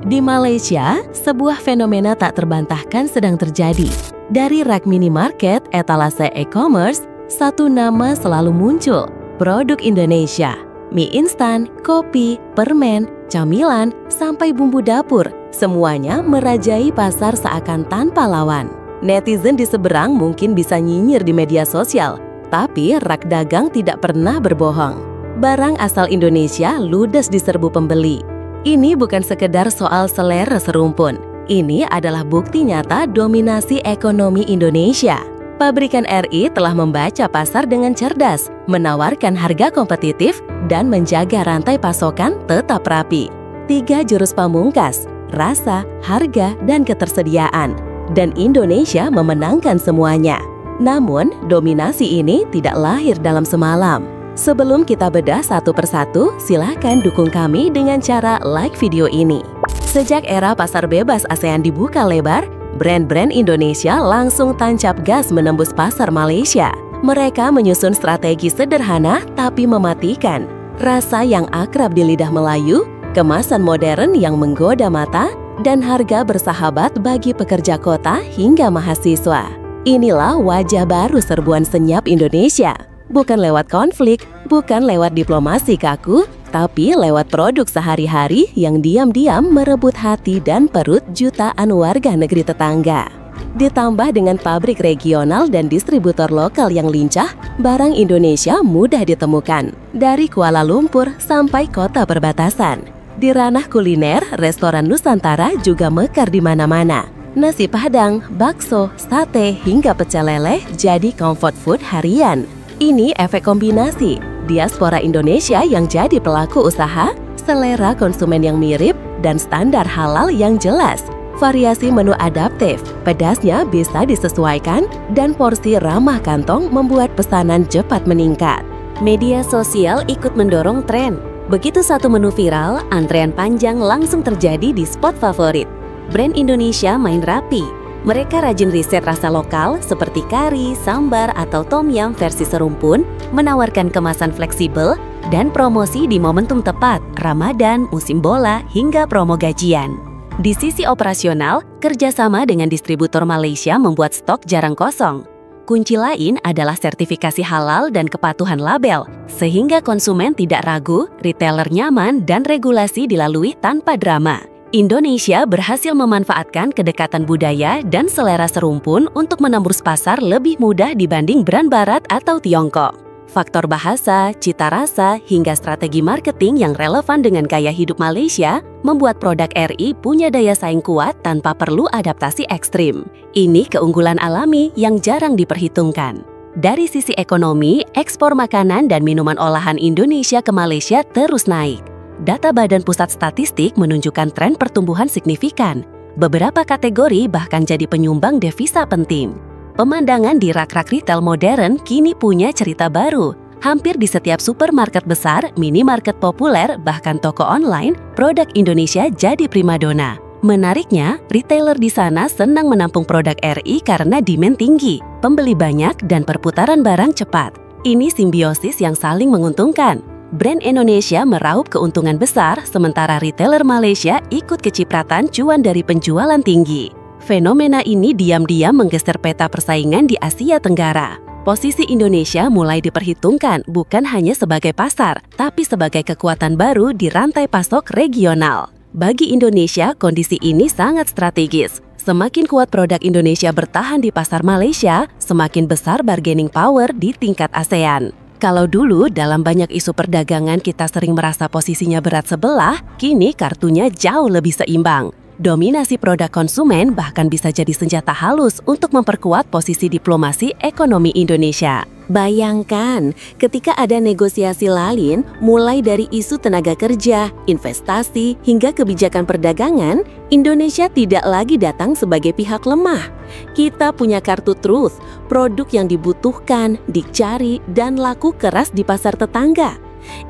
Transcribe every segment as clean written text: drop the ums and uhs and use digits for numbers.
Di Malaysia, sebuah fenomena tak terbantahkan sedang terjadi. Dari rak minimarket, etalase e-commerce, satu nama selalu muncul, produk Indonesia. Mie instan, kopi, permen, camilan, sampai bumbu dapur, semuanya merajai pasar seakan tanpa lawan. Netizen di seberang mungkin bisa nyinyir di media sosial, tapi rak dagang tidak pernah berbohong. Barang asal Indonesia ludes diserbu pembeli. Ini bukan sekedar soal selera serumpun. Ini adalah bukti nyata dominasi ekonomi Indonesia. Pabrikan RI telah membaca pasar dengan cerdas, menawarkan harga kompetitif, dan menjaga rantai pasokan tetap rapi. 3 jurus pamungkas, rasa, harga, dan ketersediaan. Dan Indonesia memenangkan semuanya. Namun, dominasi ini tidak lahir dalam semalam. Sebelum kita bedah satu persatu, silakan dukung kami dengan cara like video ini. Sejak era pasar bebas ASEAN dibuka lebar, brand-brand Indonesia langsung tancap gas menembus pasar Malaysia. Mereka menyusun strategi sederhana tapi mematikan. Rasa yang akrab di lidah Melayu, kemasan modern yang menggoda mata, dan harga bersahabat bagi pekerja kota hingga mahasiswa. Inilah wajah baru serbuan senyap Indonesia. Bukan lewat konflik, bukan lewat diplomasi kaku, tapi lewat produk sehari-hari yang diam-diam merebut hati dan perut jutaan warga negeri tetangga. Ditambah dengan pabrik regional dan distributor lokal yang lincah, barang Indonesia mudah ditemukan, dari Kuala Lumpur sampai kota perbatasan. Di ranah kuliner, restoran Nusantara juga mekar di mana-mana. Nasi Padang, bakso, sate, hingga pecel lele jadi comfort food harian. Ini efek kombinasi, diaspora Indonesia yang jadi pelaku usaha, selera konsumen yang mirip, dan standar halal yang jelas. Variasi menu adaptif, pedasnya bisa disesuaikan, dan porsi ramah kantong membuat pesanan cepat meningkat. Media sosial ikut mendorong tren. Begitu satu menu viral, antrean panjang langsung terjadi di spot favorit. Brand Indonesia main rapi. Mereka rajin riset rasa lokal seperti kari, sambar, atau tom yum versi serumpun, menawarkan kemasan fleksibel, dan promosi di momentum tepat, Ramadan, musim bola, hingga promo gajian. Di sisi operasional, kerjasama dengan distributor Malaysia membuat stok jarang kosong. Kunci lain adalah sertifikasi halal dan kepatuhan label, sehingga konsumen tidak ragu, retailer nyaman, dan regulasi dilalui tanpa drama. Indonesia berhasil memanfaatkan kedekatan budaya dan selera serumpun untuk menembus pasar lebih mudah dibanding brand barat atau Tiongkok. Faktor bahasa, cita rasa, hingga strategi marketing yang relevan dengan gaya hidup Malaysia membuat produk RI punya daya saing kuat tanpa perlu adaptasi ekstrim. Ini keunggulan alami yang jarang diperhitungkan. Dari sisi ekonomi, ekspor makanan dan minuman olahan Indonesia ke Malaysia terus naik. Data Badan Pusat Statistik menunjukkan tren pertumbuhan signifikan. Beberapa kategori bahkan jadi penyumbang devisa penting. Pemandangan di rak-rak retail modern kini punya cerita baru. Hampir di setiap supermarket besar, minimarket populer, bahkan toko online, produk Indonesia jadi primadona. Menariknya, retailer di sana senang menampung produk RI karena demand tinggi, pembeli banyak, dan perputaran barang cepat. Ini simbiosis yang saling menguntungkan. Brand Indonesia meraup keuntungan besar, sementara retailer Malaysia ikut kecipratan cuan dari penjualan tinggi. Fenomena ini diam-diam menggeser peta persaingan di Asia Tenggara. Posisi Indonesia mulai diperhitungkan bukan hanya sebagai pasar, tapi sebagai kekuatan baru di rantai pasok regional. Bagi Indonesia, kondisi ini sangat strategis. Semakin kuat produk Indonesia bertahan di pasar Malaysia, semakin besar bargaining power di tingkat ASEAN. Kalau dulu dalam banyak isu perdagangan kita sering merasa posisinya berat sebelah, kini kartunya jauh lebih seimbang. Dominasi produk konsumen bahkan bisa jadi senjata halus untuk memperkuat posisi diplomasi ekonomi Indonesia. Bayangkan, ketika ada negosiasi lain, mulai dari isu tenaga kerja, investasi, hingga kebijakan perdagangan, Indonesia tidak lagi datang sebagai pihak lemah. Kita punya kartu truth, produk yang dibutuhkan, dicari, dan laku keras di pasar tetangga.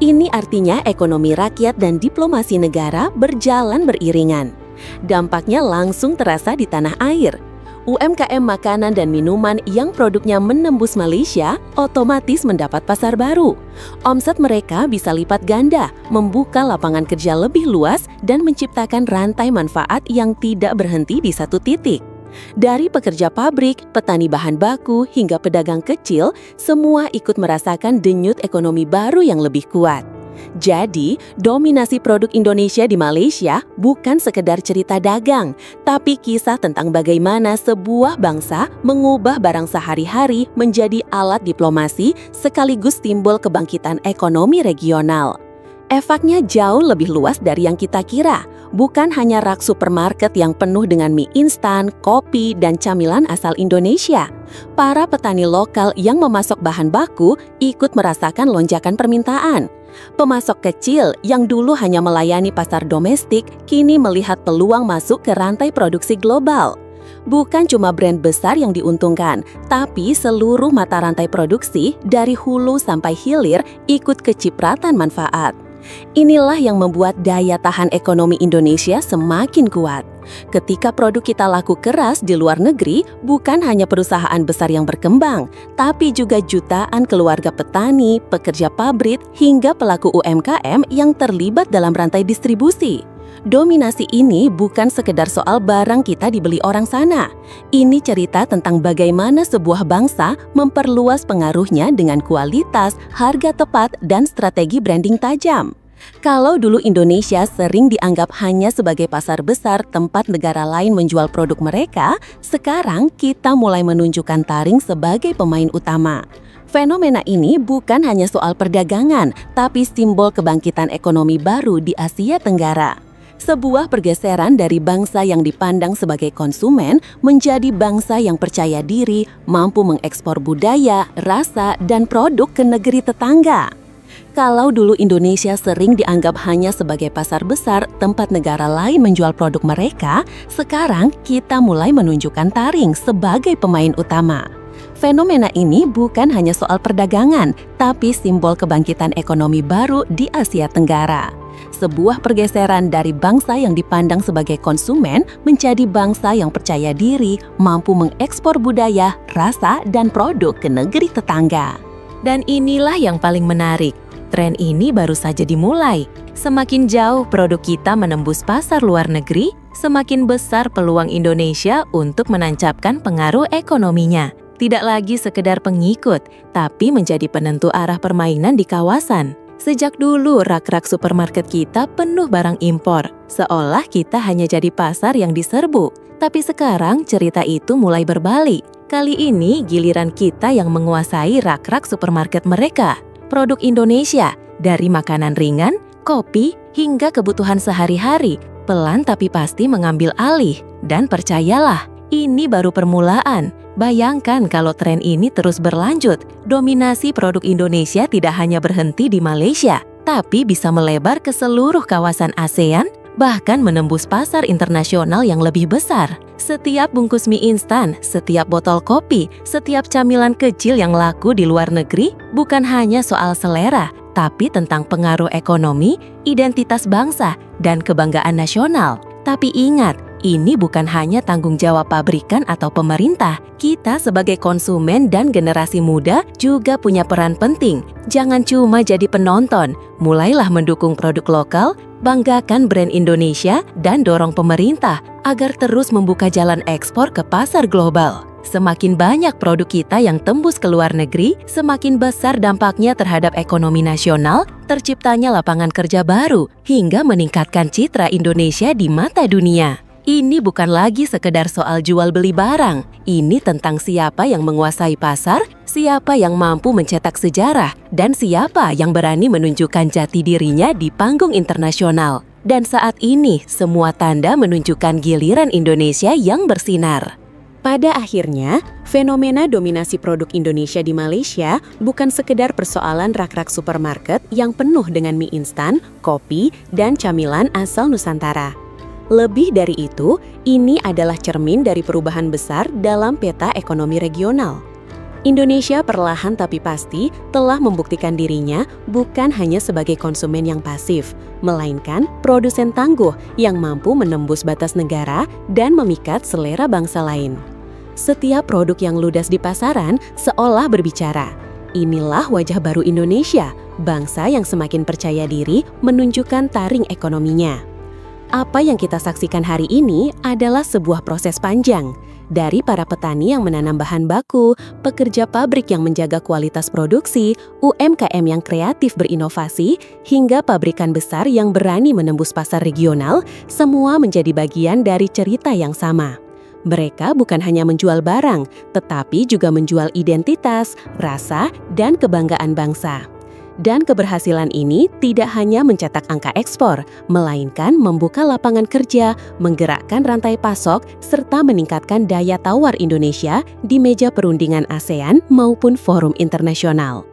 Ini artinya ekonomi rakyat dan diplomasi negara berjalan beriringan. Dampaknya langsung terasa di tanah air. UMKM makanan dan minuman yang produknya menembus Malaysia otomatis mendapat pasar baru. Omset mereka bisa lipat ganda, membuka lapangan kerja lebih luas dan menciptakan rantai manfaat yang tidak berhenti di satu titik. Dari pekerja pabrik, petani bahan baku, hingga pedagang kecil, semua ikut merasakan denyut ekonomi baru yang lebih kuat. Jadi, dominasi produk Indonesia di Malaysia bukan sekedar cerita dagang, tapi kisah tentang bagaimana sebuah bangsa mengubah barang sehari-hari menjadi alat diplomasi sekaligus simbol kebangkitan ekonomi regional. Efeknya jauh lebih luas dari yang kita kira. Bukan hanya rak supermarket yang penuh dengan mie instan, kopi, dan camilan asal Indonesia. Para petani lokal yang memasok bahan baku ikut merasakan lonjakan permintaan. Pemasok kecil yang dulu hanya melayani pasar domestik, kini melihat peluang masuk ke rantai produksi global. Bukan cuma brand besar yang diuntungkan, tapi seluruh mata rantai produksi dari hulu sampai hilir ikut kecipratan manfaat. Inilah yang membuat daya tahan ekonomi Indonesia semakin kuat. Ketika produk kita laku keras di luar negeri, bukan hanya perusahaan besar yang berkembang, tapi juga jutaan keluarga petani, pekerja pabrik, hingga pelaku UMKM yang terlibat dalam rantai distribusi. Dominasi ini bukan sekedar soal barang kita dibeli orang sana. Ini cerita tentang bagaimana sebuah bangsa memperluas pengaruhnya dengan kualitas, harga tepat, dan strategi branding tajam. Kalau dulu Indonesia sering dianggap hanya sebagai pasar besar tempat negara lain menjual produk mereka, sekarang kita mulai menunjukkan Taring sebagai pemain utama. Fenomena ini bukan hanya soal perdagangan, tapi simbol kebangkitan ekonomi baru di Asia Tenggara. Sebuah pergeseran dari bangsa yang dipandang sebagai konsumen menjadi bangsa yang percaya diri, mampu mengekspor budaya, rasa, dan produk ke negeri tetangga. Kalau dulu Indonesia sering dianggap hanya sebagai pasar besar tempat negara lain menjual produk mereka, sekarang kita mulai menunjukkan Taring sebagai pemain utama. Fenomena ini bukan hanya soal perdagangan, tapi simbol kebangkitan ekonomi baru di Asia Tenggara. Sebuah pergeseran dari bangsa yang dipandang sebagai konsumen menjadi bangsa yang percaya diri, mampu mengekspor budaya, rasa, dan produk ke negeri tetangga. Dan inilah yang paling menarik. Tren ini baru saja dimulai. Semakin jauh produk kita menembus pasar luar negeri, semakin besar peluang Indonesia untuk menancapkan pengaruh ekonominya. Tidak lagi sekedar pengikut, tapi menjadi penentu arah permainan di kawasan. Sejak dulu rak-rak supermarket kita penuh barang impor, seolah kita hanya jadi pasar yang diserbu. Tapi sekarang cerita itu mulai berbalik. Kali ini giliran kita yang menguasai rak-rak supermarket mereka. Produk Indonesia, dari makanan ringan, kopi, hingga kebutuhan sehari-hari, pelan tapi pasti mengambil alih. Dan percayalah, ini baru permulaan. Bayangkan kalau tren ini terus berlanjut, dominasi produk Indonesia tidak hanya berhenti di Malaysia, tapi bisa melebar ke seluruh kawasan ASEAN, bahkan menembus pasar internasional yang lebih besar. Setiap bungkus mie instan, setiap botol kopi, setiap camilan kecil yang laku di luar negeri bukan hanya soal selera, tapi tentang pengaruh ekonomi, identitas bangsa, dan kebanggaan nasional. Tapi ingat, ini bukan hanya tanggung jawab pabrikan atau pemerintah. Kita sebagai konsumen dan generasi muda juga punya peran penting. Jangan cuma jadi penonton, mulailah mendukung produk lokal, banggakan brand Indonesia, dan dorong pemerintah agar terus membuka jalan ekspor ke pasar global. Semakin banyak produk kita yang tembus ke luar negeri, semakin besar dampaknya terhadap ekonomi nasional, terciptanya lapangan kerja baru, hingga meningkatkan citra Indonesia di mata dunia. Ini bukan lagi sekedar soal jual beli barang. Ini tentang siapa yang menguasai pasar, siapa yang mampu mencetak sejarah, dan siapa yang berani menunjukkan jati dirinya di panggung internasional. Dan saat ini, semua tanda menunjukkan giliran Indonesia yang bersinar. Pada akhirnya, fenomena dominasi produk Indonesia di Malaysia bukan sekedar persoalan rak-rak supermarket yang penuh dengan mie instan, kopi, dan camilan asal Nusantara. Lebih dari itu, ini adalah cermin dari perubahan besar dalam peta ekonomi regional. Indonesia perlahan tapi pasti telah membuktikan dirinya bukan hanya sebagai konsumen yang pasif, melainkan produsen tangguh yang mampu menembus batas negara dan memikat selera bangsa lain. Setiap produk yang ludas di pasaran seolah berbicara. Inilah wajah baru Indonesia, bangsa yang semakin percaya diri menunjukkan taring ekonominya. Apa yang kita saksikan hari ini adalah sebuah proses panjang. Dari para petani yang menanam bahan baku, pekerja pabrik yang menjaga kualitas produksi, UMKM yang kreatif berinovasi, hingga pabrikan besar yang berani menembus pasar regional, semua menjadi bagian dari cerita yang sama. Mereka bukan hanya menjual barang, tetapi juga menjual identitas, rasa, dan kebanggaan bangsa. Dan keberhasilan ini tidak hanya mencetak angka ekspor, melainkan membuka lapangan kerja, menggerakkan rantai pasok, serta meningkatkan daya tawar Indonesia di meja perundingan ASEAN maupun forum internasional.